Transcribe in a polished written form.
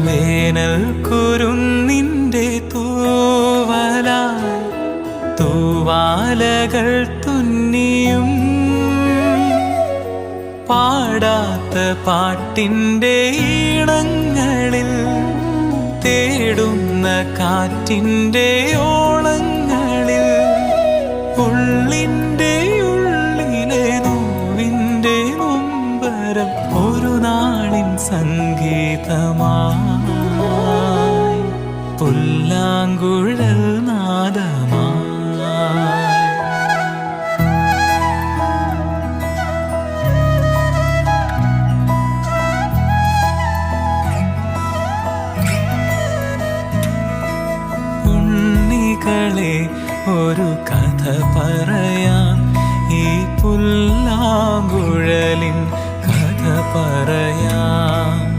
വേനൽ കുരുന്നിൻ്റെ തൂവലായി തൂവാലകൾ തുന്നിയും പാടാത്ത പാട്ടിൻ്റെ ഈണങ്ങളിൽ തേടുന്ന കാറ്റിൻ്റെ ഓളങ്ങളിൽ ഉള്ളിൻ്റെ ഉള്ളിലെ നോവിൻ്റെ നൊമ്പരം ഒരു നാളിൻ സംഗീതമായി പുല്ലാങ്കുഴൽ നാദമായി. ഒരു കഥ പറയാം, ഈ പുല്ലാങ്കുഴലിൻ കഥ പറയാം.